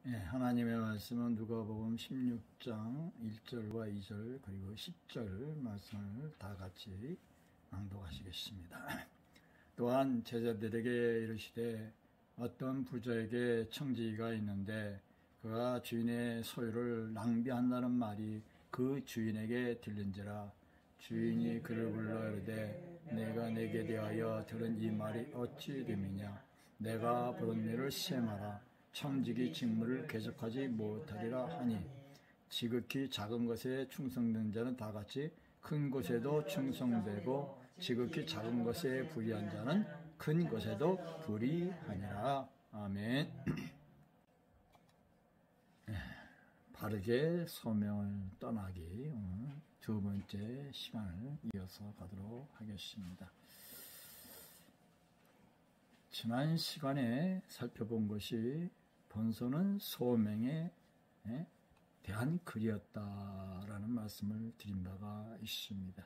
하나님의 말씀은 누가복음 16장 1절과 2절 그리고 10절 말씀을 다 같이 낭독하시겠습니다. 또한 제자들에게 이르시되 어떤 부자에게 청지기가 있는데 그가 주인의 소유를 낭비한다는 말이 그 주인에게 들린지라. 주인이 그를 불러 이르되 내가 내게 대하여 들은 이 말이 어찌 됨이냐. 내가 보던 일을 시행하라. 청지기 직무를 계속하지 못하리라 하니 지극히 작은 것에 충성된 자는 다같이 큰 것에도 충성되고 지극히 작은 것에 불의한 자는 큰 것에도 불의하니라. 아멘. 바르게 소명을 떠나기 오늘 두 번째 시간을 이어서 가도록 하겠습니다. 지난 시간에 살펴본 것이 본소는 소명에 대한 글이었다라는 말씀을 드린 바가 있습니다.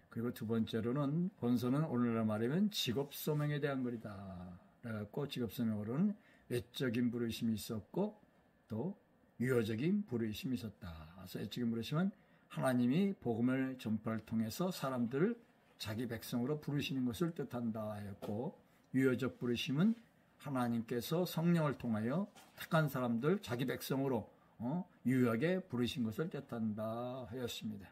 그리고 두 번째로는 본소는 오늘날 말하면 직업소명에 대한 글이다. 그래갖고 직업소명으로는 외적인 부르심이 있었고 또 유효적인 부르심이 있었다. 그래서 외적인 부르심은 하나님이 복음을 전파를 통해서 사람들을 자기 백성으로 부르시는 것을 뜻한다 하였고, 유효적 부르심은 하나님께서 성령을 통하여 택한 사람들 자기 백성으로 유효하게 부르신 것을 뜻한다 하였습니다.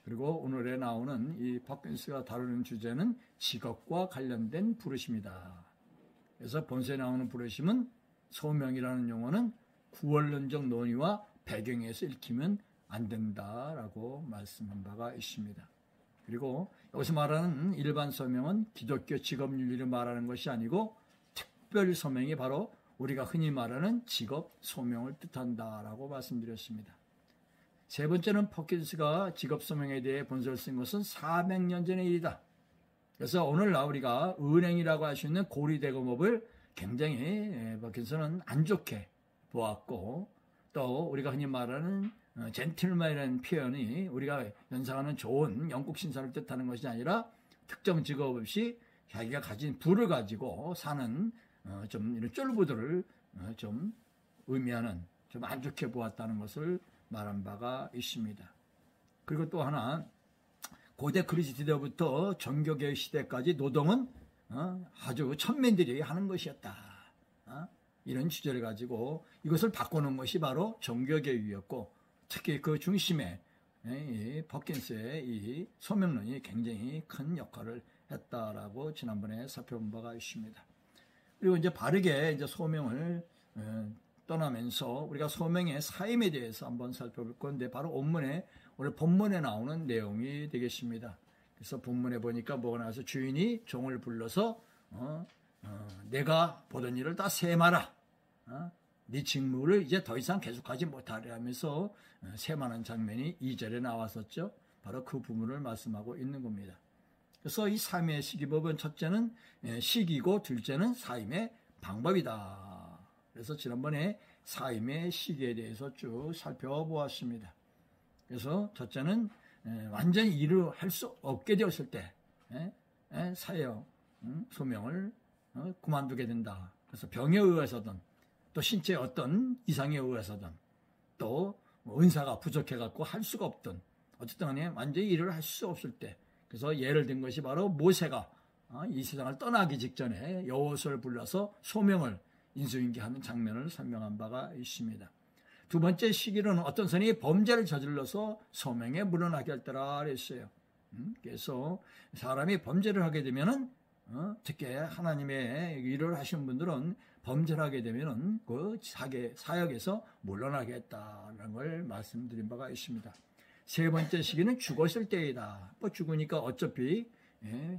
그리고 오늘에 나오는 이 퍼킨스가 다루는 주제는 직업과 관련된 부르심이다. 그래서 본서에 나오는 부르심은 소명이라는 용어는 구원론적 논의와 배경에서 읽히면 안 된다라고 말씀한 바가 있습니다. 그리고 여기서 말하는 일반 소명은 기독교 직업윤리를 말하는 것이 아니고 특별 소명이 바로 우리가 흔히 말하는 직업 소명을 뜻한다라고 말씀드렸습니다. 세 번째는 퍼킨스가 직업 소명에 대해 본서를 쓴 것은 400년 전의 일이다. 그래서 오늘날 우리가 은행이라고 할 수 있는 고리대금업을 굉장히 퍼킨스는 안 좋게 보았고, 또 우리가 흔히 말하는 젠틀맨이라는 표현이 우리가 연상하는 좋은 영국 신사를 뜻하는 것이 아니라 특정 직업 없이 자기가 가진 부를 가지고 사는 좀 이런 쫄부들을 좀 의미하는 좀 안 좋게 보았다는 것을 말한 바가 있습니다. 그리고 또 하나, 고대 그리스도부터 종교개혁 시대까지 노동은 아주 천민들이 하는 것이었다. 이런 주제를 가지고 이것을 바꾸는 것이 바로 종교개혁이었고, 특히 그 중심에 이 퍼킨스의 이 소명론이 굉장히 큰 역할을 했다라고 지난번에 살펴본 바가 있습니다. 그리고 이제 바르게 이제 소명을 떠나면서 우리가 소명의 사임에 대해서 한번 살펴볼 건데, 바로 오늘 본문에 나오는 내용이 되겠습니다. 그래서 본문에 보니까 뭐가 나와서 주인이 종을 불러서 내가 보던 일을 다 세마라. 네 직무를 이제 더 이상 계속하지 못하려 하면서 세마는 장면이 2절에 나왔었죠. 바로 그 부분을 말씀하고 있는 겁니다. 그래서 이 사임의 시기법은 첫째는 시기고 둘째는 사임의 방법이다. 그래서 지난번에 사임의 시기에 대해서 쭉 살펴보았습니다. 그래서 첫째는 완전히 일을 할 수 없게 되었을 때 사역 소명을 그만두게 된다. 그래서 병에 의해서든 또 신체의 어떤 이상에 의해서든 또 은사가 부족해갖고 할 수가 없든 어쨌든 간에 완전히 일을 할 수 없을 때, 그래서 예를 든 것이 바로 모세가 이 세상을 떠나기 직전에 여호수아를 불러서 소명을 인수인계하는 장면을 설명한 바가 있습니다. 두 번째 시기로는 어떤 선이 범죄를 저질러서 소명에 물러나게 할 때라 그랬어요. 그래서 사람이 범죄를 하게 되면은 특히 하나님의 일을 하시는 분들은 범죄를 하게 되면은 그 사역에서 물러나겠다는 걸 말씀드린 바가 있습니다. 세 번째 시기는 죽었을 때이다. 죽으니까 어차피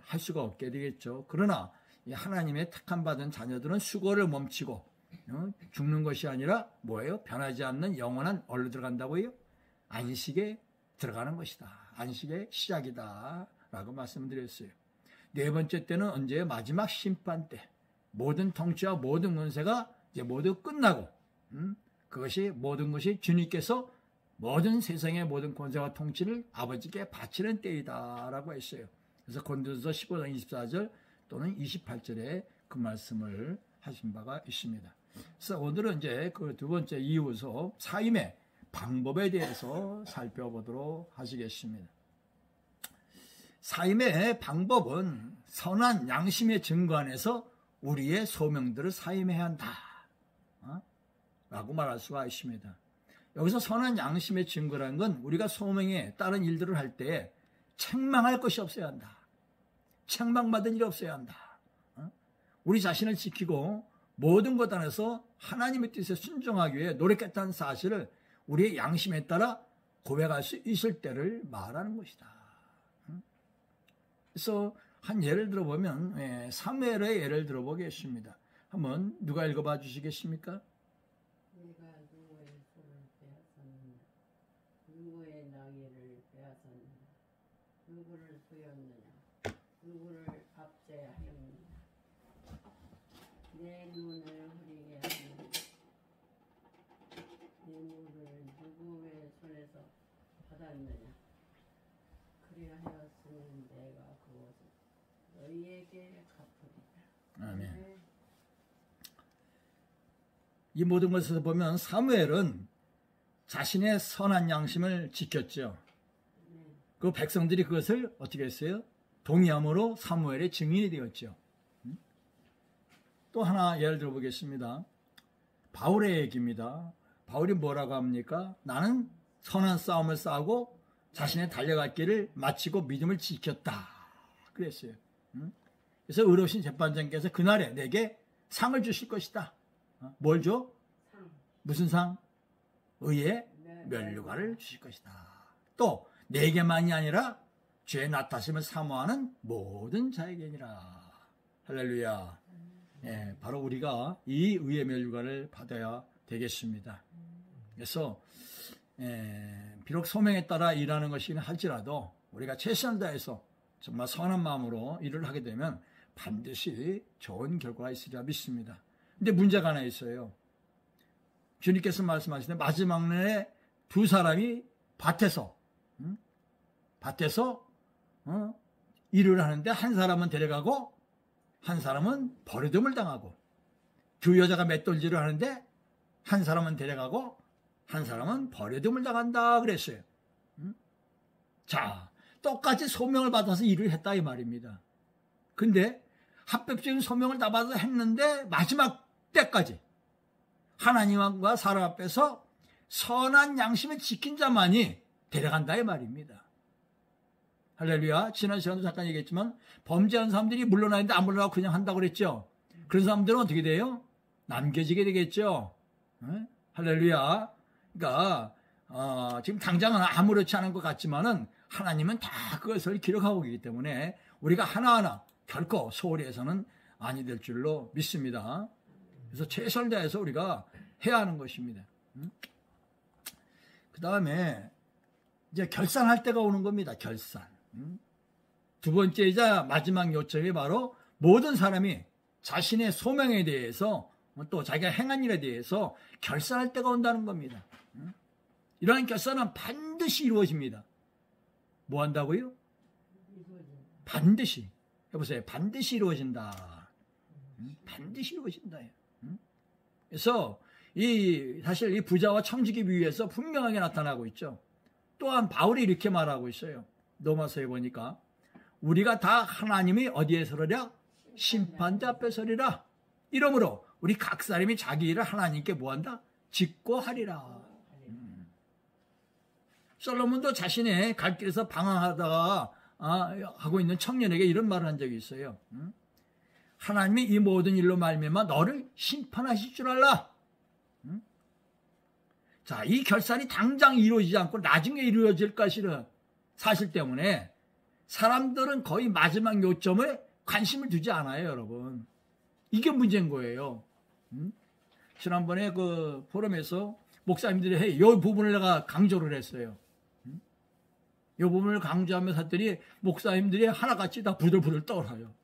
할 수가 없게 되겠죠. 그러나 하나님의 택함 받은 자녀들은 수고를 멈추고 죽는 것이 아니라 뭐예요? 변하지 않는 영원한 어디로 들어간다고요? 안식에 들어가는 것이다. 안식의 시작이다 라고 말씀드렸어요. 네 번째 때는 언제요? 마지막 심판 때. 모든 통치와 모든 권세가 이제 모두 끝나고, 그것이 모든 것이 주님께서 모든 세상의 모든 권세와 통치를 아버지께 바치는 때이다라고 했어요. 그래서 고린도서 15장 24절 또는 28절에 그 말씀을 하신 바가 있습니다. 그래서 오늘은 이제 그 두 번째 이유서 사임의 방법에 대해서 살펴보도록 하시겠습니다. 사임의 방법은 선한 양심의 증거 안에서 우리의 소명들을 사임해야 한다 라고 말할 수가 있습니다. 여기서 선한 양심의 증거라는 건 우리가 소명에 따른 일들을 할 때 책망할 것이 없어야 한다. 책망받은 일이 없어야 한다. 우리 자신을 지키고 모든 것 안에서 하나님의 뜻에 순종하기 위해 노력했다는 사실을 우리의 양심에 따라 고백할 수 있을 때를 말하는 것이다. 그래서 한 예를 들어보면 사무엘의 예를 들어보겠습니다. 한번 누가 읽어봐 주시겠습니까? 내가 누구의 손을 빼앗았느냐, 누구의 나귀를 빼앗았느냐, 누구를 수였느냐, 누구를 압제하였느냐, 내 눈을 흐리게 하느냐, 내 물을 누구의 손에서 받았느냐, 그리하였으면 내가 그것을 너희에게 갚으리라. 아멘. 이 모든 것에서 보면 사무엘은 자신의 선한 양심을 지켰죠. 그 백성들이 그것을 어떻게 했어요? 동의함으로 사무엘의 증인이 되었죠. 또 하나 예를 들어보겠습니다. 바울의 얘기입니다. 바울이 뭐라고 합니까? 나는 선한 싸움을 싸우고 자신의 달려갈 길을 마치고 믿음을 지켰다. 그랬어요. 그래서 의로우신 재판장께서 그날에 내게 상을 주실 것이다. 뭘 줘? 무슨 상? 의의 면류관을 주실 것이다. 또 내게만이 아니라 죄의 낫다심을 사모하는 모든 자에게니라. 할렐루야. 예, 바로 우리가 이 의의 면류관을 받아야 되겠습니다. 그래서 비록 소명에 따라 일하는 것이긴 할지라도 우리가 최선을 다해서 정말 선한 마음으로 일을 하게 되면 반드시 좋은 결과가 있으리라 믿습니다. 근데 문제가 하나 있어요. 주님께서 말씀하시는데 마지막 날에 두 사람이 밭에서 일을 하는데 한 사람은 데려가고 한 사람은 버려둠을 당하고, 두 여자가 맷돌질을 하는데 한 사람은 데려가고 한 사람은 버려둠을 당한다 그랬어요. 자, 똑같이 소명을 받아서 일을 했다 이 말입니다. 근데 합법적인 소명을 다 받아서 했는데 마지막 때까지 하나님과 사람 앞에서 선한 양심을 지킨 자만이 데려간다 이 말입니다. 할렐루야. 지난 시간도 잠깐 얘기했지만 범죄한 사람들이 물러나는데 안 물러나고 그냥 한다고 그랬죠. 그런 사람들은 어떻게 돼요? 남겨지게 되겠죠. 할렐루야. 그러니까 지금 당장은 아무렇지 않은 것 같지만은 하나님은 다 그것을 기록하고 있기 때문에 우리가 하나하나 결코 소홀히 해서는 아니 될 줄로 믿습니다. 그래서 최선을 다해서 우리가 해야 하는 것입니다. 그 다음에 이제 결산할 때가 오는 겁니다. 결산. 두 번째이자 마지막 요청이 바로 모든 사람이 자신의 소명에 대해서 또 자기가 행한 일에 대해서 결산할 때가 온다는 겁니다. 이러한 결산은 반드시 이루어집니다. 뭐 한다고요? 반드시. 해보세요. 반드시 이루어진다. 반드시 이루어진다. 그래서 사실 이 부자와 청지기 비유에서 분명하게 나타나고 있죠. 또한 바울이 이렇게 말하고 있어요. 로마서에 보니까 우리가 다 하나님이 어디에 서리라? 심판대 앞에 서리라. 이러므로 우리 각 사람이 자기 일을 하나님께 뭐한다? 짓고 하리라. 솔로몬도 자신의 갈 길에서 방황하다가 하고 있는 청년에게 이런 말을 한 적이 있어요. 하나님이 이 모든 일로 말미암아 너를 심판하실 줄 알라. 자, 이 결산이 당장 이루어지지 않고 나중에 이루어질 것이라는 사실 때문에 사람들은 거의 마지막 요점에 관심을 두지 않아요, 여러분. 이게 문제인 거예요. 지난번에 그 포럼에서 목사님들이 이 부분을 내가 강조를 했어요. 이 부분을 강조하면서 했더니 목사님들이 하나같이 다 부들부들 떨어요.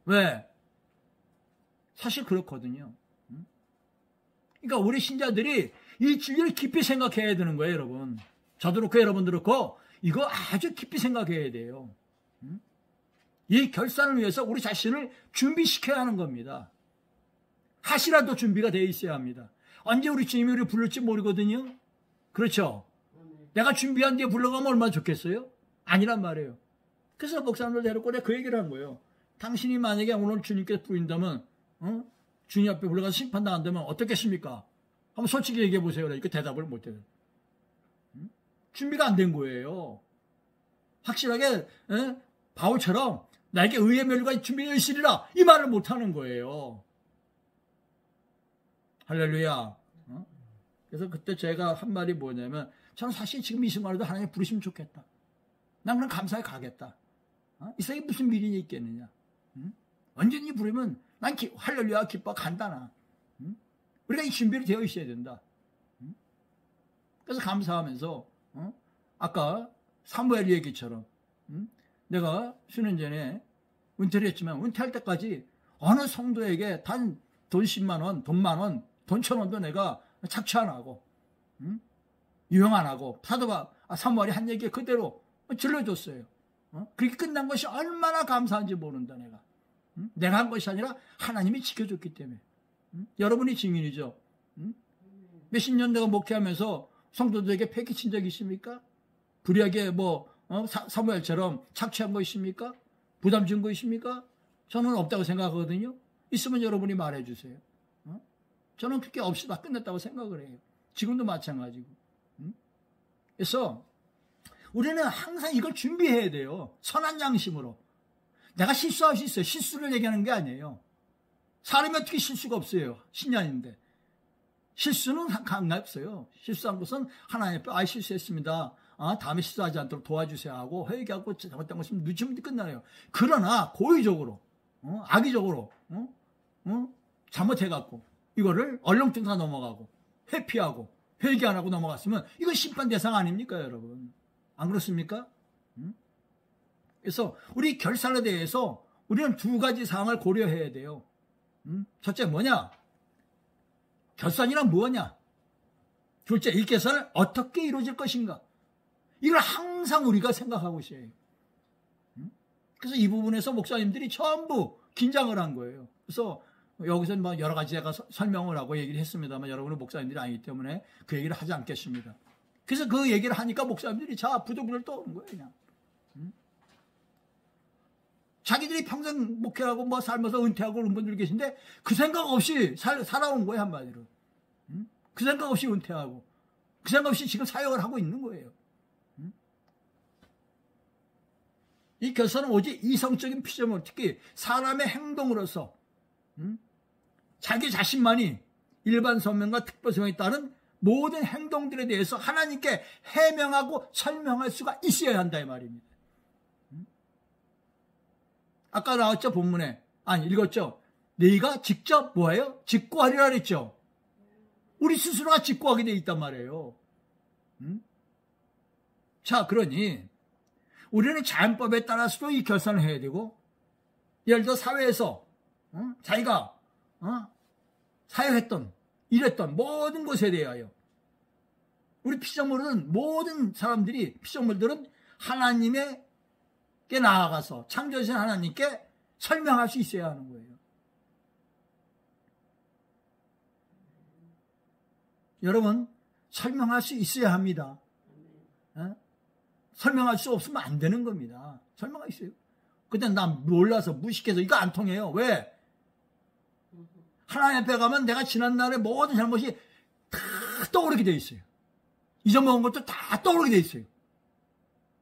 왜? 사실 그렇거든요. 그러니까 우리 신자들이 이 진리를 깊이 생각해야 되는 거예요, 여러분. 저도 그렇고 여러분도 그렇고 이거 아주 깊이 생각해야 돼요. 이 결산을 위해서 우리 자신을 준비시켜야 하는 겁니다. 다시라도 준비가 되어 있어야 합니다. 언제 우리 주님이 우리를 부를지 모르거든요. 그렇죠? 내가 준비한 뒤에 불러가면 얼마나 좋겠어요? 아니란 말이에요. 그래서 목사님들 데리고 내가 그 얘기를 한 거예요. 당신이 만약에 오늘 주님께서 부른다면 주님 앞에 불러가서 심판당한다면 어떻겠습니까? 한번 솔직히 얘기해 보세요. 그러니까 대답을 못해요. 준비가 안 된 거예요. 확실하게 바울처럼 나에게 의의 멸류가 준비되어 있으리라 이 말을 못하는 거예요. 할렐루야. 그래서 그때 제가 한 말이 뭐냐면 저는 사실 지금 이 순간에도 하나님 부르시면 좋겠다. 난 그럼 감사히 가겠다. 이 세상에 무슨 미련이 있겠느냐. 언제든지 부르면 난 할렐루야 기뻐 간다나. 우리가 이 준비를 되어 있어야 된다. 그래서 감사하면서 아까 사무엘 얘기처럼 내가 수년 전에 은퇴를 했지만 은퇴할 때까지 어느 성도에게 단 돈 10만 원, 돈 만 원, 돈 1,000원도 내가 착취 안 하고 유용 안 하고 사무엘이 한 얘기 그대로 질러줬어요. 그렇게 끝난 것이 얼마나 감사한지 모른다 내가. 내가 한 것이 아니라 하나님이 지켜줬기 때문에. 여러분이 증인이죠. 몇십 년 내가 목회하면서 성도들에게 패기친 적 있습니까? 불의하게 사무엘처럼 착취한 거 있습니까? 부담 준 거 있습니까? 저는 없다고 생각하거든요. 있으면 여러분이 말해주세요. 저는 그렇게 없이 다 끝냈다고 생각을 해요. 지금도 마찬가지고. 그래서 우리는 항상 이걸 준비해야 돼요. 선한 양심으로. 내가 실수할 수 있어요. 실수를 얘기하는 게 아니에요. 사람이 어떻게 실수가 없어요. 신년인데. 실수는 없어요. 실수한 것은 하나님 앞에 실수했습니다. 다음에 실수하지 않도록 도와주세요 하고 회개하고 잘못된 것은 늦추면 끝나요. 그러나 고의적으로 악의적으로 잘못해갖고 이거를 얼렁뚱땅 넘어가고 회피하고 회개 안 하고 넘어갔으면 이건 심판 대상 아닙니까 여러분? 안 그렇습니까? 그래서 우리 결산에 대해서 우리는 두 가지 사항을 고려해야 돼요. 첫째 뭐냐? 결산이란 뭐냐? 둘째, 이 결산은 어떻게 이루어질 것인가? 이걸 항상 우리가 생각하고 있어야 해요. 그래서 이 부분에서 목사님들이 전부 긴장을 한 거예요. 그래서 여기서 여러 가지 제가 설명을 하고 얘기를 했습니다만 여러분은 목사님들이 아니기 때문에 그 얘기를 하지 않겠습니다. 그래서 그 얘기를 하니까 목사님들이 부들부들 떠오른 거예요, 그냥. 자기들이 평생 목회하고 살면서 은퇴하고 그런 분들 계신데 그 생각 없이 살아온 거예요, 한마디로. 그 생각 없이 은퇴하고 그 생각 없이 지금 사역을 하고 있는 거예요. 이 결산은 오직 이성적인 피조물, 특히 사람의 행동으로서 자기 자신만이 일반 선명과 특별성에 따른 모든 행동들에 대해서 하나님께 해명하고 설명할 수가 있어야 한다 이 말입니다. 아까 나왔죠 본문에. 읽었죠. 네가 직접 뭐예요? 직구하리라 그랬죠. 우리 스스로가 직구하게 돼 있단 말이에요. 자, 그러니 우리는 자연법에 따라서도 이 결산을 해야 되고, 예를 들어 사회에서 자기가 사역했던 일했던 모든 것에 대하여 우리 피조물은 모든 사람들이 피조물들은 하나님에게 나아가서 창조하신 하나님께 설명할 수 있어야 하는 거예요. 여러분 설명할 수 있어야 합니다. 설명할 수 없으면 안 되는 겁니다. 설명할 수 있어요. 근데 난 몰라서 무식해서 이거 안 통해요. 왜? 하나님 앞에 가면 내가 지난날의 모든 잘못이 다 떠오르게 돼 있어요. 잊어먹은 것도 다 떠오르게 돼 있어요.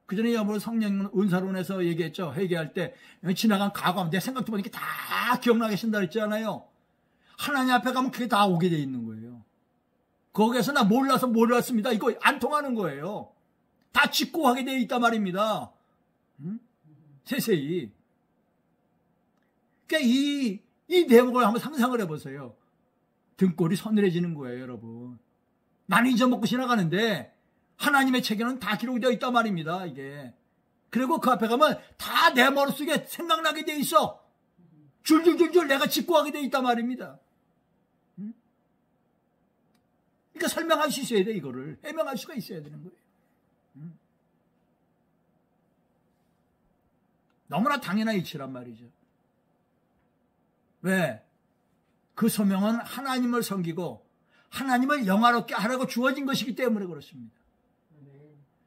그 전에 여러분 성령 은사론에서 얘기했죠. 회개할 때 지나간 과거 내 생각도 보니까 다 기억나게 하신다 그랬잖아요. 하나님 앞에 가면 그게 다 오게 돼 있는 거예요. 거기에서 나 몰라서 몰랐습니다. 이거 안 통하는 거예요. 다 직고하게 되어 있단 말입니다. 세세히. 그러니까 이 대목을 한번 상상을 해보세요. 등골이 서늘해지는 거예요, 여러분. 나는 잊어먹고 지나가는데 하나님의 책에는 다 기록되어 있단 말입니다, 이게. 그리고 그 앞에 가면 다 내 머릿속에 생각나게 되어 있어. 줄줄줄줄 내가 직고하게 되어 있단 말입니다. 그러니까 설명할 수 있어야 돼, 이거를. 해명할 수가 있어야 되는 거예요. 너무나 당연한 이치란 말이죠. 왜? 그 소명은 하나님을 섬기고 하나님을 영화롭게 하라고 주어진 것이기 때문에 그렇습니다.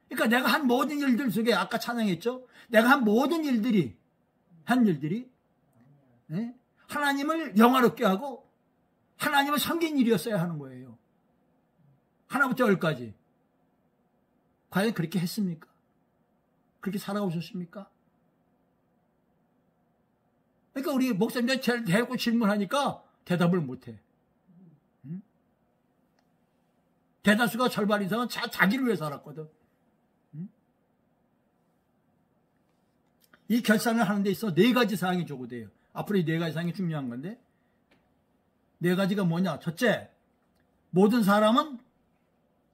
그러니까 내가 한 모든 일들 속에 아까 찬양했죠. 내가 한 모든 일들이 예? 하나님을 영화롭게 하고 하나님을 섬긴 일이었어야 하는 거예요. 하나부터 열까지. 과연 그렇게 했습니까? 그렇게 살아오셨습니까? 그러니까 우리 목사님들 제일 대고 질문하니까 대답을 못해. 응? 대다수가 절반 이상은 자기를 위해 살았거든. 응? 이 결산을 하는 데 있어 4가지 사항이 요구돼요. 앞으로 이 4가지 사항이 중요한 건데 4가지가 뭐냐? 첫째, 모든 사람은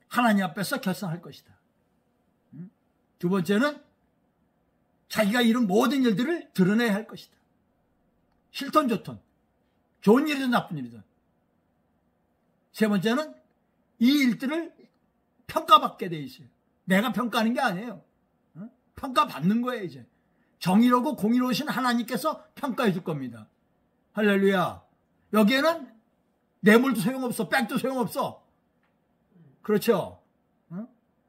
하나님 앞에서 결산할 것이다. 응? 두 번째는 자기가 이룬 모든 일들을 드러내야 할 것이다. 싫든 좋든 좋은 일이든 나쁜 일이든. 세 번째는 이 일들을 평가받게 돼 있어요. 내가 평가하는 게 아니에요. 평가받는 거예요. 이제 정의로고 공의로우신 하나님께서 평가해 줄 겁니다. 할렐루야. 여기에는 뇌물도 소용없어. 백도 소용없어. 그렇죠.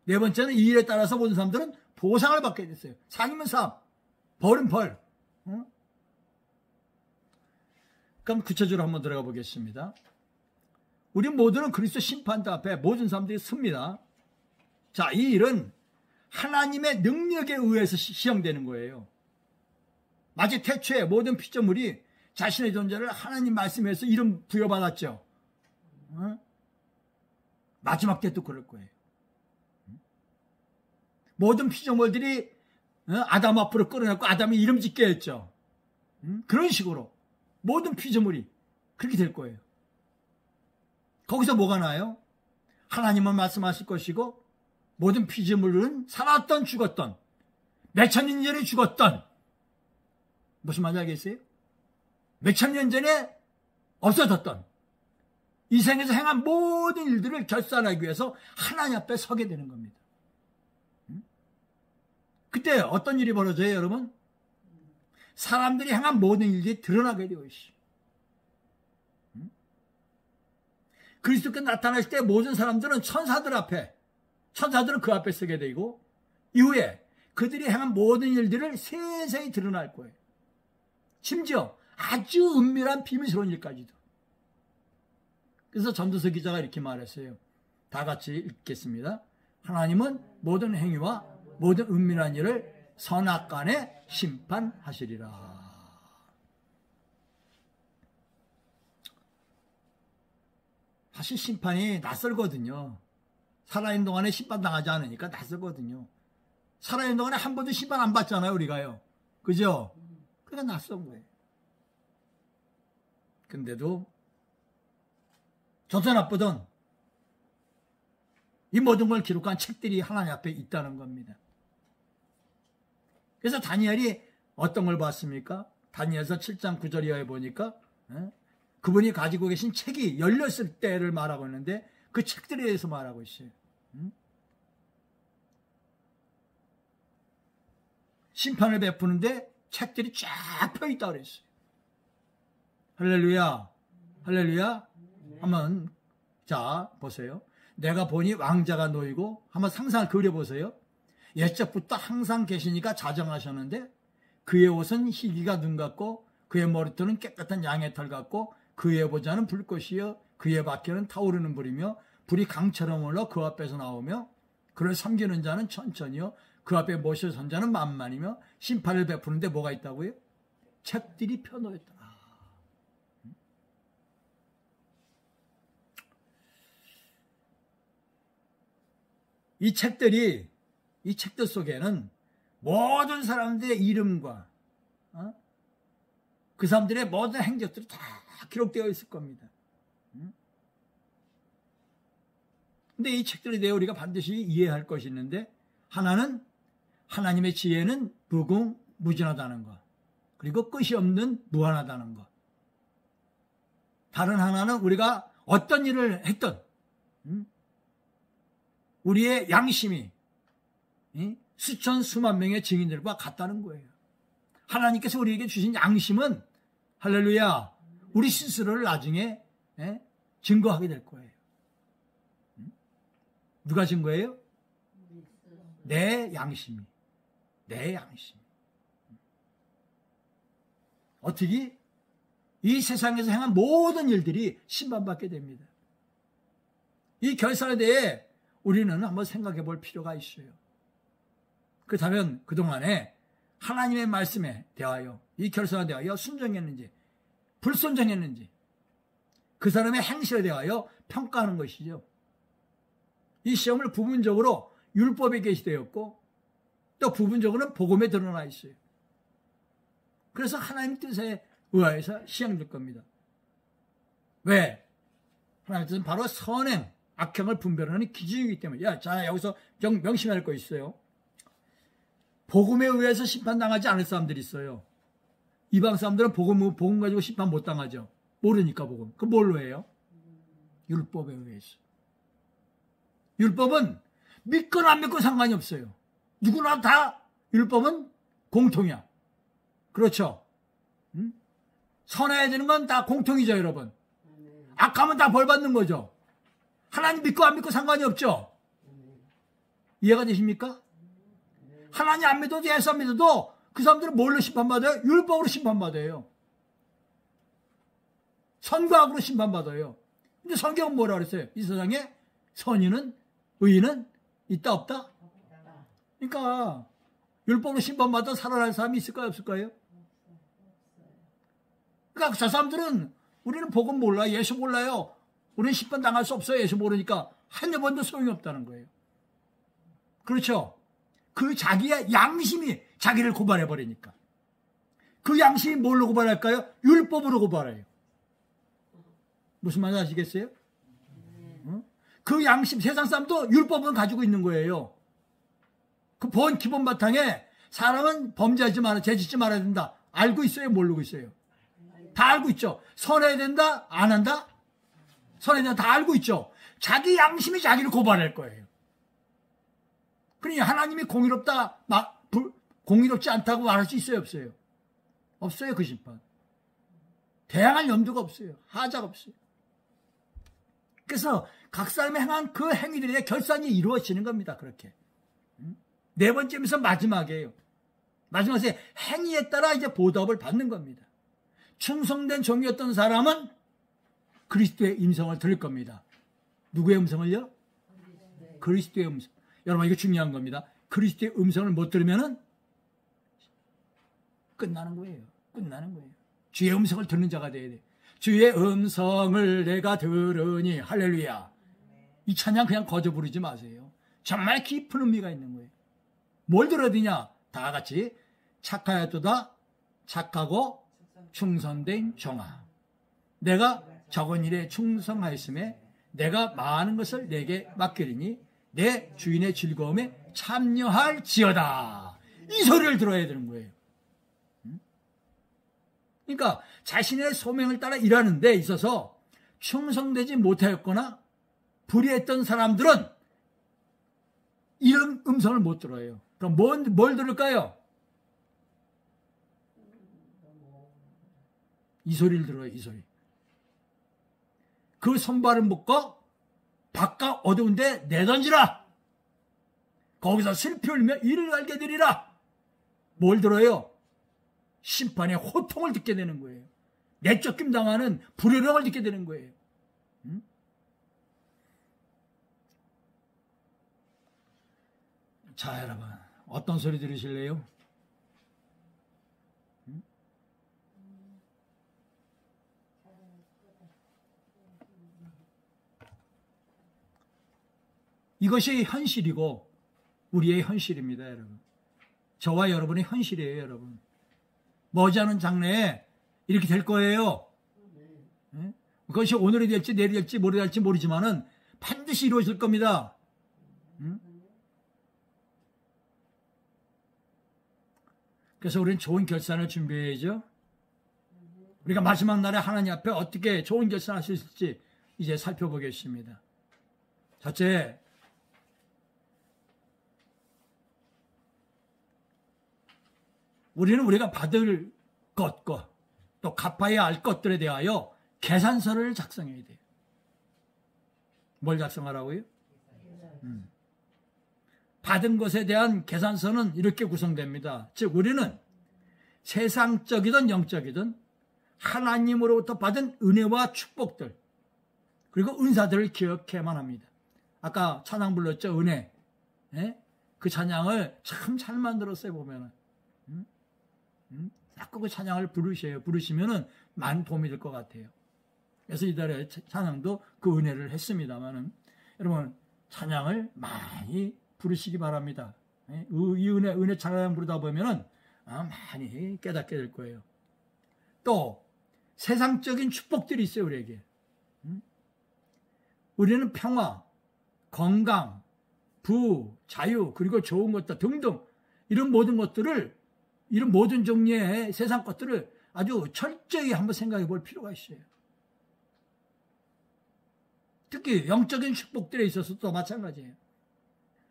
네 번째는 이 일에 따라서 모든 사람들은 보상을 받게 됐어요. 상이면 상, 벌은 벌. 그럼 구체적으로 한번 들어가 보겠습니다. 우리 모두는 그리스도 심판대 앞에 모든 사람들이 섭니다. 자, 이 일은 하나님의 능력에 의해서 시행되는 거예요. 마치 태초에 모든 피조물이 자신의 존재를 하나님 말씀에서 이름 부여받았죠. 마지막 때도 그럴 거예요. 모든 피조물들이 아담 앞으로 끌어냈고 아담이 이름 짓게 했죠. 그런 식으로 모든 피조물이 그렇게 될 거예요. 거기서 뭐가 나요? 하나님은 말씀하실 것이고 모든 피조물은 살았던 죽었던 몇천 년 전에 죽었던 무슨 말인지 알겠어요? 몇천 년 전에 없어졌던 이 생에서 행한 모든 일들을 결산하기 위해서 하나님 앞에 서게 되는 겁니다. 그때 어떤 일이 벌어져요, 여러분? 사람들이 행한 모든 일들이 드러나게 되어 있어요. 그리스도께 나타나실 때 모든 사람들은 천사들은 그 앞에 서게 되고 이후에 그들이 행한 모든 일들을 세세히 드러날 거예요. 심지어 아주 은밀한 비밀스러운 일까지도. 그래서 전도서 기자가 이렇게 말했어요. 다 같이 읽겠습니다. 하나님은 모든 행위와 모든 은밀한 일을 선악간에 심판하시리라. 사실 심판이 낯설거든요. 살아있는 동안에 심판당하지 않으니까 낯설거든요. 살아있는 동안에 한 번도 심판 안 받잖아요, 우리가요. 그죠? 그러니까 낯선 거예요. 근데도 좋든 나쁘든 이 모든 걸 기록한 책들이 하나님 앞에 있다는 겁니다. 그래서 다니엘이 어떤 걸 봤습니까? 다니엘서 7장 9절 이하에 보니까 그분이 가지고 계신 책이 열렸을 때를 말하고 있는데 그 책들에 대해서 말하고 있어요. 심판을 베푸는데 책들이 쫙 펴있다고 그랬어요. 할렐루야. 할렐루야. 한번 자 보세요. 내가 보니 왕자가 놓이고 한번 상상을 그려보세요. 옛적부터 항상 계시니까 자정하셨는데 그의 옷은 희기가 눈 같고 그의 머리털은 깨끗한 양의 털 같고 그의 보좌는 불꽃이요 그의 밖에는 타오르는 불이며 불이 강처럼 올라 그 앞에서 나오며 그를 섬기는 자는 천천히요 그 앞에 모셔 선 자는 만만이며 심판을 베푸는데 뭐가 있다고요? 책들이 펴놓였다. 이 책들 속에는 모든 사람들의 이름과 그 사람들의 모든 행적들이 다 기록되어 있을 겁니다. 근데 이 책들에 대해 우리가 반드시 이해할 것이 있는데 하나는 하나님의 지혜는 무궁무진하다는 것, 그리고 끝이 없는 무한하다는 것. 다른 하나는 우리가 어떤 일을 했든 우리의 양심이 수천 수만 명의 증인들과 같다는 거예요. 하나님께서 우리에게 주신 양심은 할렐루야 우리 스스로를 나중에 증거하게 될 거예요. 누가 증거예요? 내 양심이. 내 양심. 어떻게? 이 세상에서 행한 모든 일들이 심판받게 됩니다. 이 결산에 대해 우리는 한번 생각해 볼 필요가 있어요. 그렇다면 그동안에 하나님의 말씀에 대하여 이 결산에 대하여 순종했는지 불순종했는지 그 사람의 행실에 대하여 평가하는 것이죠. 이 시험을 부분적으로 율법에 게시되었고 또 부분적으로는 복음에 드러나 있어요. 그래서 하나님 뜻에 의하여서 시행될 겁니다. 왜? 하나님 뜻은 바로 선행, 악행을 분별하는 기준이기 때문에. 자, 여기서 명심할 거 있어요. 복음에 의해서 심판당하지 않을 사람들이 있어요. 이방 사람들은 복음 가지고 심판 못 당하죠. 모르니까 복음. 그 뭘로 해요? 율법에 의해서. 율법은 믿거나 안 믿고 상관이 없어요. 누구나 다 율법은 공통이야. 그렇죠? 선해야 되는 건 다 공통이죠, 여러분. 악하면 다 벌 받는 거죠. 하나님 믿고 안 믿고 상관이 없죠. 이해가 되십니까? 하나님 안 믿어도 예수 안 믿어도 그 사람들은 뭘로 심판받아요? 율법으로 심판받아요. 선과 악으로 심판받아요. 근데 성경은 뭐라 그랬어요? 이 세상에 선인은 의인은 있다 없다? 그러니까 율법으로 심판받아 살아날 사람이 있을까요? 없을까요? 그러니까 저 사람들은 우리는 복음 몰라, 예수 몰라요. 우리는 심판 당할 수 없어요. 예수 모르니까 한 번도 소용이 없다는 거예요. 그렇죠? 그 자기의 양심이 자기를 고발해버리니까. 그 양심이 뭘로 고발할까요? 율법으로 고발해요. 무슨 말인지 아시겠어요? 그 양심, 세상 사람도 율법은 가지고 있는 거예요. 그 기본 바탕에 사람은 범죄하지 말아, 죄짓지 말아야 된다. 알고 있어요? 모르고 있어요? 다 알고 있죠. 선해야 된다? 안 한다? 선해야 된다? 다 알고 있죠. 자기 양심이 자기를 고발할 거예요. 그러니 하나님이 공의롭지 않다고 말할 수 있어요? 없어요? 없어요, 그 심판. 대항할 염두가 없어요. 하자가 없어요. 그래서 각 사람이 행한 그 행위들에 대해 결산이 이루어지는 겁니다. 그렇게. 네 번째면서 마지막이에요. 마지막에 행위에 따라 이제 보답을 받는 겁니다. 충성된 종이었던 사람은 그리스도의 음성을 들을 겁니다. 누구의 음성을요? 그리스도의 음성. 여러분, 이거 중요한 겁니다. 그리스도의 음성을 못 들으면은 끝나는 거예요. 끝나는 거예요. 주의 음성을 듣는 자가 돼야 돼. 주의 음성을 내가 들으니 할렐루야. 이 찬양 그냥 거저 부르지 마세요. 정말 깊은 의미가 있는 거예요. 뭘 들어야 되냐? 다 같이 착하였도다 착하고 충성된 종아. 내가 적은 일에 충성하였음에 내가 많은 것을 내게 맡기리니 내 주인의 즐거움에 참여할지어다. 이 소리를 들어야 되는 거예요. 그러니까 자신의 소명을 따라 일하는 데 있어서 충성되지 못하였거나 불의했던 사람들은 이런 음성을 못 들어요. 그럼 뭘 들을까요? 이 소리를 들어요. 이 소리. 그 손발을 묶어 바깥 어두운 데 내던지라. 거기서 슬피 울며 이를 알게 되리라. 뭘 들어요? 심판의 호통을 듣게 되는 거예요. 내쫓김 당하는 불효령을 듣게 되는 거예요. 자, 여러분, 어떤 소리 들으실래요? 이것이 현실이고 우리의 현실입니다, 여러분. 저와 여러분의 현실이에요, 여러분. 머지않은 장래에 이렇게 될 거예요. 그것이 오늘이 될지 내일이 될지 모레 될지 모르지만은 반드시 이루어질 겁니다. 그래서 우리는 좋은 결산을 준비해야죠. 우리가 마지막 날에 하나님 앞에 어떻게 좋은 결산할 수 있을지 이제 살펴보겠습니다. 첫째, 우리는 우리가 받을 것과 또 갚아야 할 것들에 대하여 계산서를 작성해야 돼요. 뭘 작성하라고요? 받은 것에 대한 계산서는 이렇게 구성됩니다. 즉 우리는 세상적이든 영적이든 하나님으로부터 받은 은혜와 축복들 그리고 은사들을 기억해야만 합니다. 아까 찬양 불렀죠. 은혜. 예? 그 찬양을 참 잘 만들었어요. 보면은. 자꾸 그 찬양을 부르셔요. 부르시면은 많은 도움이 될 것 같아요. 그래서 이달에 찬양도 그 은혜를 했습니다만은 여러분 찬양을 많이 부르시기 바랍니다. 이 은혜 찬양 부르다 보면은 많이 깨닫게 될 거예요. 또 세상적인 축복들이 있어요. 우리에게. 우리는 평화, 건강, 부, 자유, 그리고 좋은 것들 등등 이런 모든 종류의 세상 것들을 아주 철저히 한번 생각해 볼 필요가 있어요. 특히 영적인 축복들에 있어서도 마찬가지예요.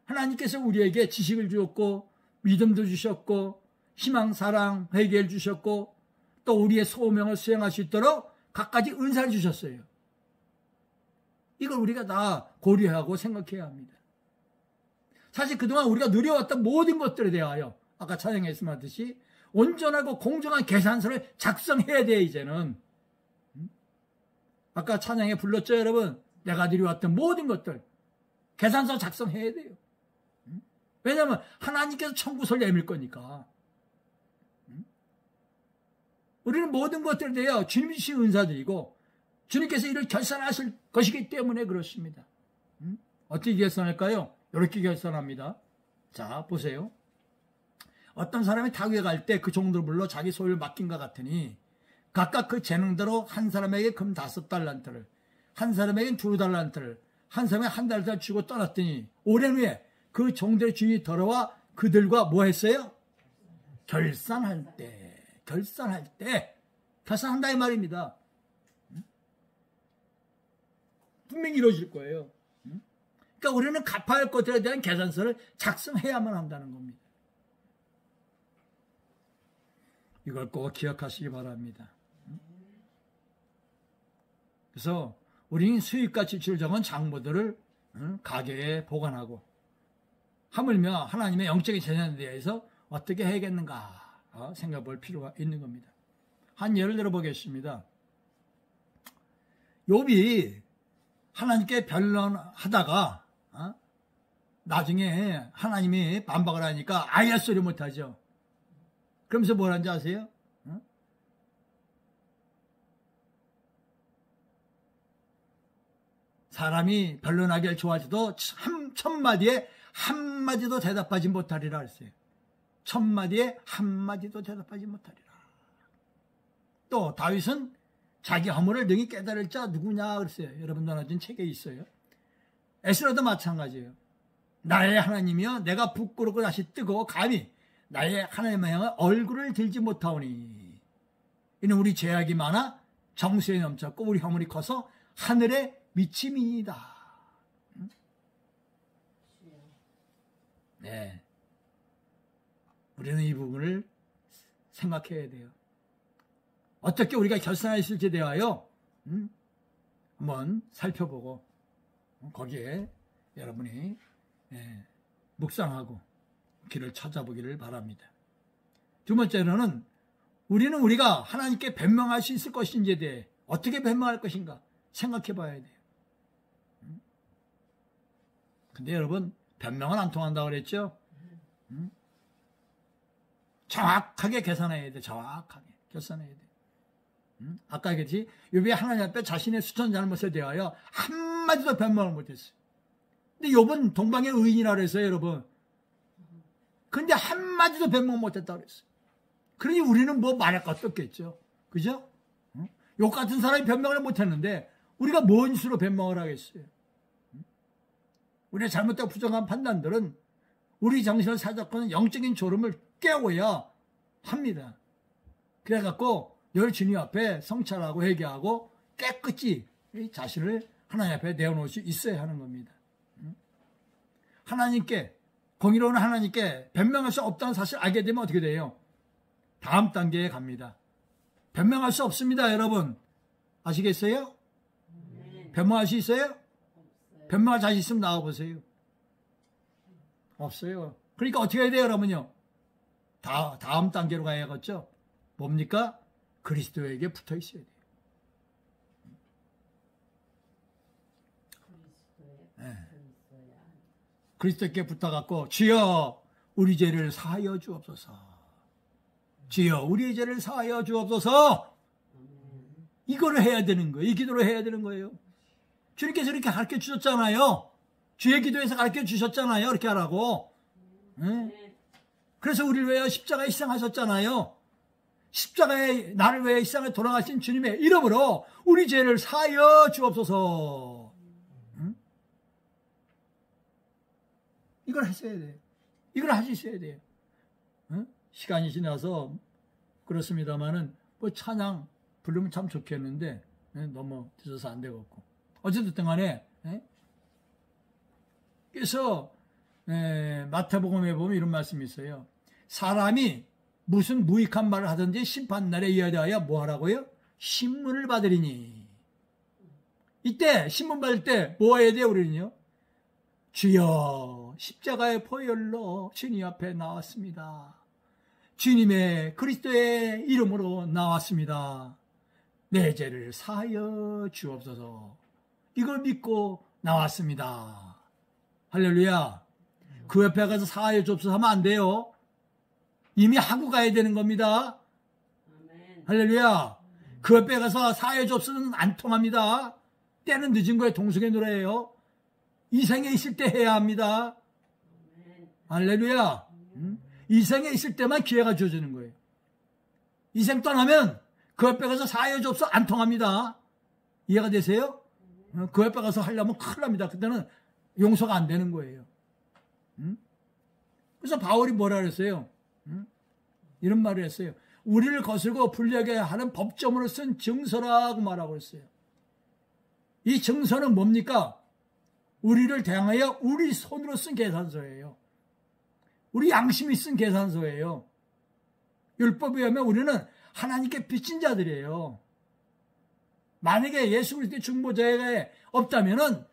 하나님께서 우리에게 지식을 주셨고 믿음도 주셨고 희망, 사랑, 회개를 주셨고 또 우리의 소명을 수행할 수 있도록 갖가지 은사를 주셨어요. 이걸 우리가 다 고려하고 생각해야 합니다. 사실 그동안 우리가 누려왔던 모든 것들에 대하여 아까 찬양에 말씀하듯이 온전하고 공정한 계산서를 작성해야 돼. 이제는 아까 찬양에 불렀죠 여러분. 내가 누려왔던 모든 것들 계산서 작성해야 돼요. 왜냐하면 하나님께서 청구서를 내밀 거니까. 우리는 모든 것들에 대하여 주님이 주신 은사들이고 주님께서 이를 결산하실 것이기 때문에 그렇습니다. 어떻게 결산할까요? 이렇게 결산합니다. 자, 보세요. 어떤 사람이 타국에 갈 때 그 종들을 불러 자기 소유를 맡긴 것 같으니 각각 그 재능대로 한 사람에게 금 5달란트를, 한 사람에겐 2달란트를, 한 사람에게 1달란트를 주고 떠났더니 오랜 후에 그 종들의 주인이 돌아와 그들과 뭐 했어요? 결산할 때 결산한다 이 말입니다. 분명히 이루어질 거예요. 그러니까 우리는 갚아야 할 것들에 대한 계산서를 작성해야만 한다는 겁니다. 이걸 꼭 기억하시기 바랍니다. 그래서 우리는 수익과 지출을 적은 장부들을 가게에 보관하고 하물며 하나님의 영적인 재산에 대해서 어떻게 해야겠는가 생각해 볼 필요가 있는 겁니다. 한 예를 들어 보겠습니다. 욥이 하나님께 변론하다가 나중에 하나님이 반박을 하니까 아예 소리 못하죠. 그러면서 뭘 하는지 아세요? 사람이 변론하기를 좋아해도 1000마디에 한마디도 대답하지 못하리라 그랬어요. 1000마디에 한마디도 대답하지 못하리라. 또 다윗은 자기 허물을 능히 깨달을 자 누구냐 그랬어요. 여러분 나눠진 책에 있어요. 에스라도 마찬가지예요. 나의 하나님이여 내가 부끄럽고 다시 뜨고 감히 나의 하나님의 향해 얼굴을 들지 못하오니 이는 우리 죄악이 많아 정수에 넘쳤고 우리 허물이 커서 하늘에 미침이니이다. 네, 우리는 이 부분을 생각해야 돼요. 어떻게 우리가 결산할 수 있을지에 대하여 한번 살펴보고 거기에 여러분이 묵상하고 길을 찾아보기를 바랍니다. 두 번째로는 우리가 하나님께 변명할 수 있을 것인지에 대해 어떻게 변명할 것인가 생각해 봐야 돼요. 근데 여러분 변명은 안 통한다고 그랬죠? 정확하게 계산해야 돼. 정확하게 결산해야 돼. 아까 얘기했지 욥이 하나님 앞에 자신의 수천 잘못에 대하여 한마디도 변명을 못했어요. 근데 욥은 동방의 의인이라 그랬어요. 여러분. 근데 한마디도 변명 못했다고 그랬어요. 그러니 우리는 뭐 말할 것도 없겠죠. 그죠? 욥 같은 사람이 변명을 못했는데 우리가 뭔 수로 변명을 하겠어요. 우리의 잘못되고 부정한 판단들은 우리 정신을 사잡고는 영적인 졸음을 깨워야 합니다. 그래갖고 늘 주님 앞에 성찰하고 회개하고 깨끗이 자신을 하나님 앞에 내어놓을 수 있어야 하는 겁니다. 하나님께 공의로운 하나님께 변명할 수 없다는 사실을 알게 되면 어떻게 돼요? 다음 단계에 갑니다. 변명할 수 없습니다, 여러분. 아시겠어요? 변명할 수 있어요? 변명할 자신 있으면 나와보세요. 없어요. 그러니까 어떻게 해야 돼요, 여러분요? 다음 단계로 가야겠죠? 뭡니까? 그리스도에게 붙어 있어야 돼요. 네. 그리스도께 붙어갖고 주여 우리 죄를 사하여 주옵소서. 주여 우리의 죄를 사하여 주옵소서. 이거를 해야 되는 거예요. 이 기도를 해야 되는 거예요. 주님께서 이렇게 가르쳐 주셨잖아요. 주의 기도에서 가르쳐 주셨잖아요. 이렇게 하라고. 네? 그래서 우리를 위하여 십자가에 희생하셨잖아요. 십자가에 나를 위해 희생에 돌아가신 주님의 이름으로 우리 죄를 사하여 주옵소서. 응? 이걸 하셔야 돼요. 이걸 하셔야 돼요. 응? 시간이 지나서 그렇습니다만은 뭐 찬양 부르면 참 좋겠는데 너무 늦어서 안 되겠고 어쨌든 간에 그래서 마태복음에 보면 이런 말씀이 있어요. 사람이 무슨 무익한 말을 하든지 심판날에 이에 대하여 뭐 하라고요? 신문을 받으리니. 이때 신문 받을 때 뭐 해야 돼요 우리는요? 주여 십자가의 보혈로 주님 앞에 나왔습니다. 주님의 그리스도의 이름으로 나왔습니다. 내 죄를 사하여 주옵소서. 이걸 믿고 나왔습니다. 할렐루야. 그 옆에 가서 사하여 주옵소서 하면 안 돼요. 이미 하고 가야 되는 겁니다. 아멘. 할렐루야. 그 옆에 가서 사하여 주옵소서는 안 통합니다. 때는 늦은 거예요. 동성애 노래예요. 이 생에 있을 때 해야 합니다. 할렐루야. 이 생에 있을 때만 기회가 주어지는 거예요. 이 생 떠나면 그 옆에 가서 사하여 주옵소서 안 통합니다. 이해가 되세요? 그 옆에 가서 하려면 큰일 납니다. 그때는 용서가 안 되는 거예요. 그래서 바울이 뭐라 그랬어요? 이런 말을 했어요. 우리를 거슬고 불리하게 하는 법정으로 쓴 증서라고 말하고 있어요. 이 증서는 뭡니까? 우리를 대항하여 우리 손으로 쓴 계산서예요. 우리 양심이 쓴 계산서예요. 율법에 의하면 우리는 하나님께 빚진 자들이에요. 만약에 예수 그리스도의 중보자가 없다면은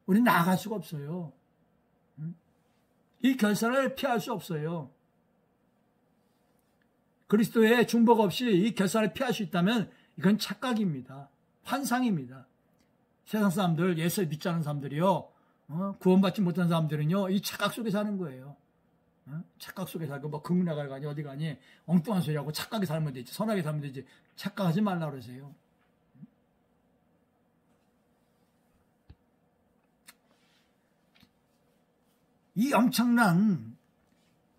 우리는 나아갈 수가 없어요. 이 결산을 피할 수 없어요. 그리스도의 중보가 없이 이 결산을 피할 수 있다면 이건 착각입니다. 환상입니다. 세상 사람들, 예수 믿지 않는 사람들이요, 구원받지 못한 사람들은요, 이 착각 속에 사는 거예요. 착각 속에 살고, 뭐, 극락을 가니, 어디 가니, 엉뚱한 소리 하고 착각에 살면 되지, 선하게 살면 되지, 착각하지 말라 그러세요. 이 엄청난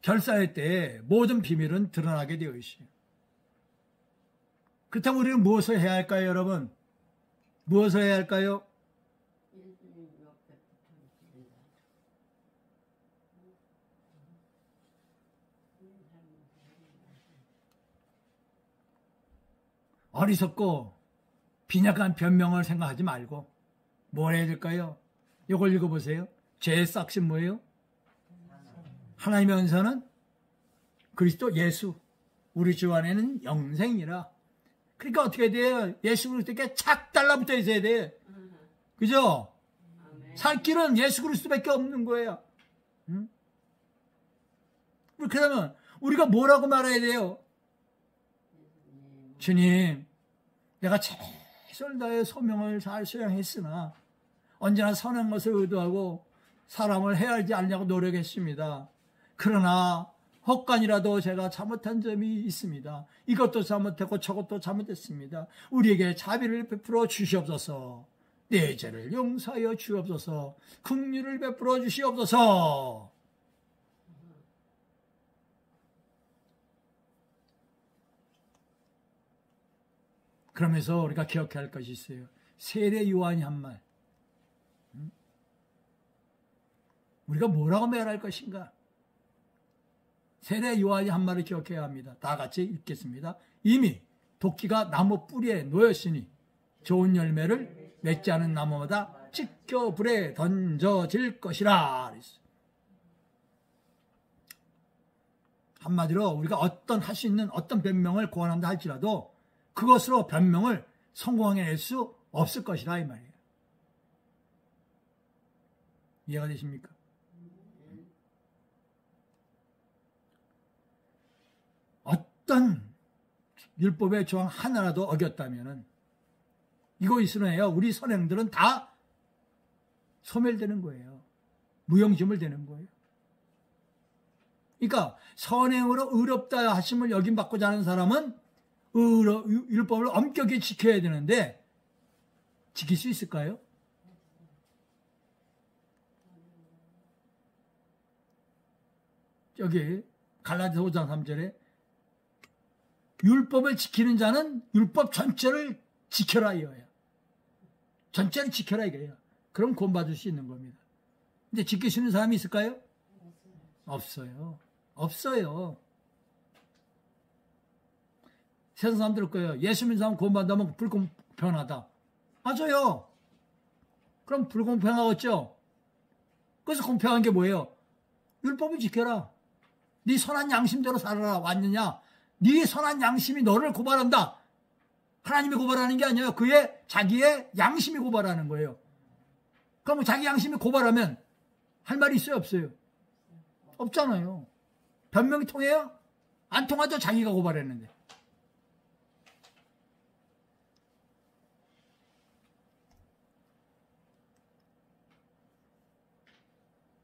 결사의 때 모든 비밀은 드러나게 되어 있어요. 그렇다면 우리는 무엇을 해야 할까요, 여러분? 무엇을 해야 할까요? 어리석고 빈약한 변명을 생각하지 말고 뭘 해야 될까요? 이걸 읽어보세요. 죄의 싹신 뭐예요? 하나님의 은사는 그리스도 예수, 우리 주 안에는 영생이라. 그러니까 어떻게 돼요? 예수 그리스도께 착 달라붙어 있어야 돼. 그죠? 살 길은 예수 그리스도밖에 없는 거예요. 응? 그러면 우리가 뭐라고 말해야 돼요? 주님, 내가 최선을 다해 소명을 잘 수행했으나 언제나 선한 것을 의도하고 사람을 해하지 않으려고 노력했습니다. 그러나 혹간이라도 제가 잘못한 점이 있습니다. 이것도 잘못했고 저것도 잘못했습니다. 우리에게 자비를 베풀어 주시옵소서. 내 죄를 용서하여 주옵소서. 긍휼을 베풀어 주시옵소서. 그러면서 우리가 기억해야 할 것이 있어요. 세례 요한이 한 말. 우리가 뭐라고 말할 것인가? 세례 요한이 한 말을 기억해야 합니다. 다 같이 읽겠습니다. 이미 도끼가 나무 뿌리에 놓였으니 좋은 열매를 맺지 않은 나무마다 찢겨 불에 던져질 것이라. 한마디로 우리가 할 수 있는 어떤 변명을 고안한다 할지라도 그것으로 변명을 성공하게 낼 수 없을 것이다 이 말이에요. 이해가 되십니까? 어떤 율법의 조항 하나라도 어겼다면은 이것으로 해요. 우리 선행들은 다 소멸되는 거예요. 무용지물 되는 거예요. 그러니까 선행으로 의롭다 하심을 여김받고자 하는 사람은 율법을 엄격히 지켜야 되는데 지킬 수 있을까요? 여기 갈라디아서 5장 3절에 율법을 지키는 자는 율법 전체를 지켜라 이거예요. 전체를 지켜라 이거예요. 그럼 구원받을 수 있는 겁니다. 근데 지킬 수 있는 사람이 있을까요? 없어요. 없어요. 세상 사람 들을 거예요. 예수 믿는 사람 구원받으면 불공평하다. 맞아요. 그럼 불공평하겠죠? 그래서 공평한 게 뭐예요? 율법을 지켜라. 네 선한 양심대로 살아라. 왔느냐? 네 선한 양심이 너를 고발한다. 하나님이 고발하는 게 아니에요. 그의 자기의 양심이 고발하는 거예요. 그럼 자기 양심이 고발하면 할 말이 있어요? 없어요? 없잖아요. 변명이 통해요? 안 통하죠? 자기가 고발했는데.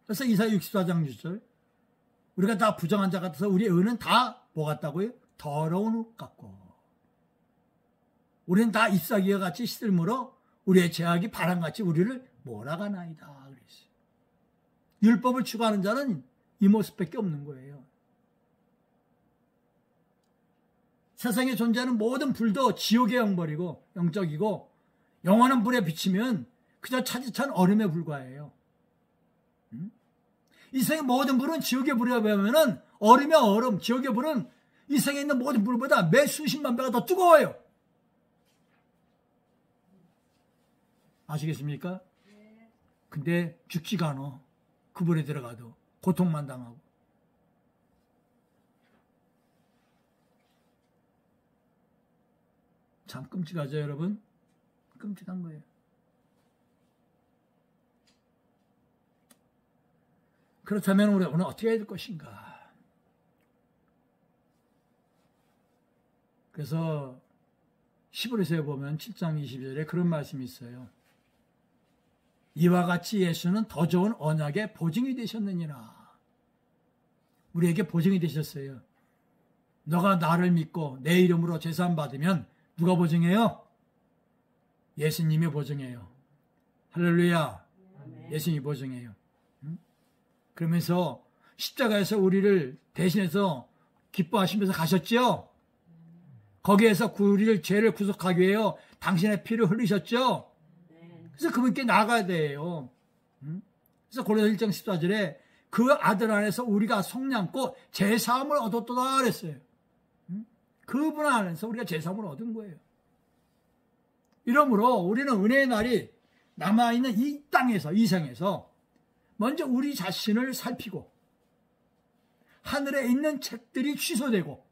그래서 이사야 64장 6절 우리가 다 부정한 자 같아서 우리의 의는 다 뭐 같다고요? 더러운 옷 같고 우리는 다 잎사귀와 같이 시들므로 우리의 죄악이 바람같이 우리를 몰아가나이다 그랬어요. 율법을 추구하는 자는 이 모습밖에 없는 거예요. 세상에 존재하는 모든 불도 지옥의 영벌이고 영적이고 영원한 불에 비치면 그저 차디찬 얼음에 불과해요. 이 세상의 모든 불은 지옥의 불에 비하면 얼음의 얼음, 지옥의 불은 이 세상에 있는 모든 불보다 몇 수십만 배가 더 뜨거워요. 아시겠습니까? 근데 죽지가 않아. 그 불에 들어가도 고통만 당하고. 참 끔찍하죠, 여러분? 끔찍한 거예요. 그렇다면 우리 오늘 어떻게 해야 될 것인가? 그래서 히브리서에 보면 7장 22절에 그런 말씀이 있어요. 이와 같이 예수는 더 좋은 언약의 보증이 되셨느니라. 우리에게 보증이 되셨어요. 너가 나를 믿고 내 이름으로 제사함 받으면 누가 보증해요? 예수님이 보증해요. 할렐루야. 예수님이 보증해요. 그러면서 십자가에서 우리를 대신해서 기뻐하시면서 가셨죠? 거기에서 우리를 죄를 구속하기 위하여 당신의 피를 흘리셨죠? 그래서 그분께 나가야 돼요. 그래서 고린도서 1장 14절에 그 아들 안에서 우리가 속량고 제사함을 얻었도다 그랬어요. 그분 안에서 우리가 제사함을 얻은 거예요. 이러므로 우리는 은혜의 날이 남아있는 이 땅에서, 이 생에서 먼저 우리 자신을 살피고 하늘에 있는 책들이 취소되고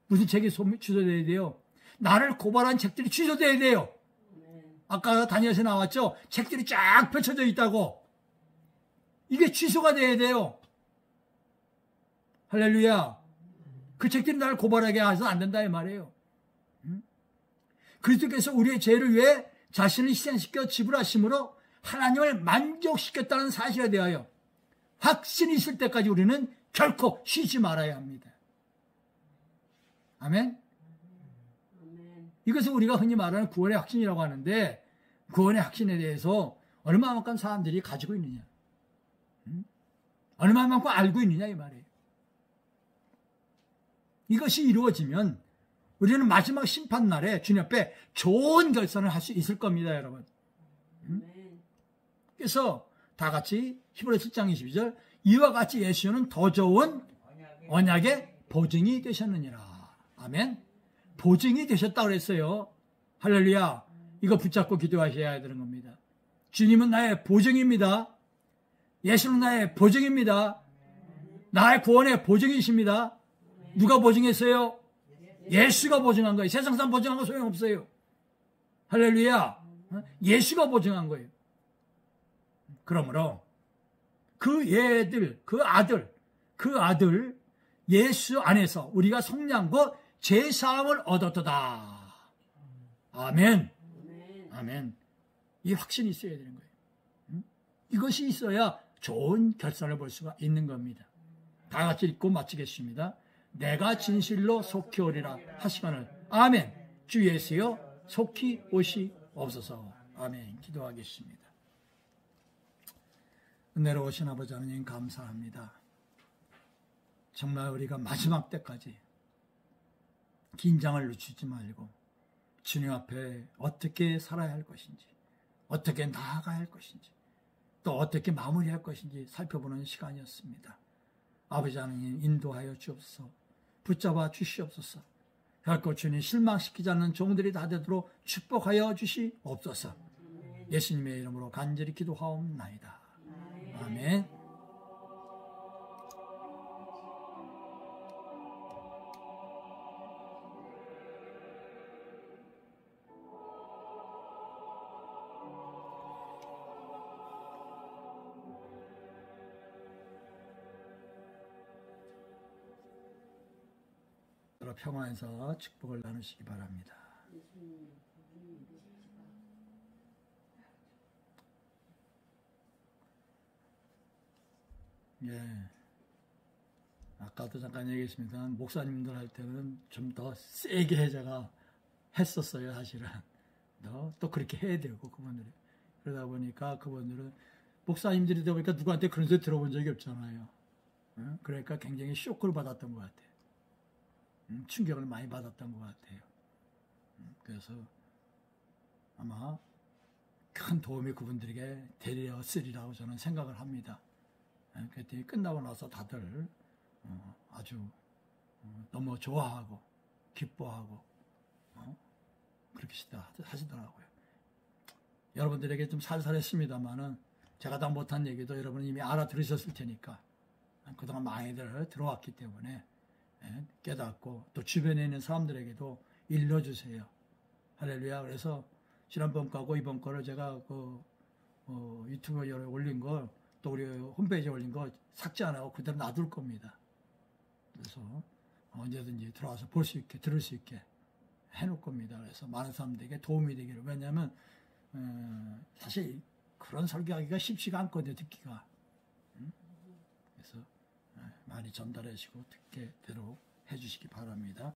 무슨 책이 취소돼야 돼요? 나를 고발한 책들이 취소돼야 돼요. 아까 다니엘서 나왔죠? 책들이 쫙 펼쳐져 있다고. 이게 취소가 돼야 돼요. 할렐루야. 그 책들이 나를 고발하게 해서 안 된다 이 말이에요. 그리스도께서 우리의 죄를 위해 자신을 희생시켜 지불하심으로 하나님을 만족시켰다는 사실에 대하여 확신이 있을 때까지 우리는 결코 쉬지 말아야 합니다. 아멘? 이것을 우리가 흔히 말하는 구원의 확신이라고 하는데 구원의 확신에 대해서 얼마만큼 사람들이 가지고 있느냐, 얼마만큼 알고 있느냐 이 말이에요. 이것이 이루어지면 우리는 마지막 심판날에 주님 앞에 좋은 결산을 할 수 있을 겁니다, 여러분. 그래서 다 같이 히브리서 7장 22절 이와 같이 예수는 더 좋은 언약의 보증이 되셨느니라. 아멘. 보증이 되셨다고 그랬어요. 할렐루야. 이거 붙잡고 기도하셔야 되는 겁니다. 주님은 나의 보증입니다. 예수는 나의 보증입니다. 나의 구원의 보증이십니다. 누가 보증했어요? 예수가 보증한 거예요. 세상 사람 보증한 거 소용없어요. 할렐루야. 예수가 보증한 거예요. 그러므로 그 얘들, 그 아들 예수 안에서 우리가 속량고 제사함을 얻었도다. 아멘. 아멘. 이 확신이 있어야 되는 거예요. 이것이 있어야 좋은 결산을 볼 수가 있는 겁니다. 다 같이 읽고 마치겠습니다. 내가 진실로 속히 오리라 하시거늘. 아멘. 주 예수여 속히 오시옵소서. 아멘. 기도하겠습니다. 은혜로우신 아버지 하나님 감사합니다. 정말 우리가 마지막 때까지 긴장을 늦추지 말고 주님 앞에 어떻게 살아야 할 것인지, 어떻게 나아가야 할 것인지, 또 어떻게 마무리할 것인지 살펴보는 시간이었습니다. 아버지 하나님 인도하여 주옵소서. 붙잡아 주시옵소서. 결코 주님 실망시키지 않는 종들이 다 되도록 축복하여 주시옵소서. 예수님의 이름으로 간절히 기도하옵나이다. 아멘. 평화에서 축복을 나누시기 바랍니다. 예. 아까도 잠깐 얘기했습니다. 목사님들 할 때는 좀 더 세게 제가 했었어요, 사실은. 또 그렇게 해야 되고, 그분들이. 그러다 보니까 그분들은, 목사님들이 되다 보니까 누구한테 그런 소리 들어본 적이 없잖아요. 그러니까 굉장히 쇼크를 받았던 것 같아요. 충격을 많이 받았던 것 같아요. 그래서 아마 큰 도움이 그분들에게 되었으리라고 저는 생각을 합니다. 그랬더니 끝나고 나서 다들 아주 너무 좋아하고 기뻐하고 그렇게 하시더라고요. 여러분들에게 좀 살살했습니다만은 제가 다 못한 얘기도 여러분은 이미 알아들으셨을 테니까 그동안 많이들 들어왔기 때문에 깨닫고 또 주변에 있는 사람들에게도 일러주세요. 할렐루야. 그래서 지난번 거하고 이번 거를 제가 유튜브에 올린 걸 또 우리 홈페이지에 올린 거 삭제 안 하고 그대로 놔둘 겁니다. 그래서 언제든지 들어와서 볼 수 있게 들을 수 있게 해놓을 겁니다. 그래서 많은 사람들에게 도움이 되기를. 왜냐하면 사실 그런 설교하기가 쉽지가 않거든요. 듣기가. 그래서 많이 전달하시고 듣게 되도록 해주시기 바랍니다.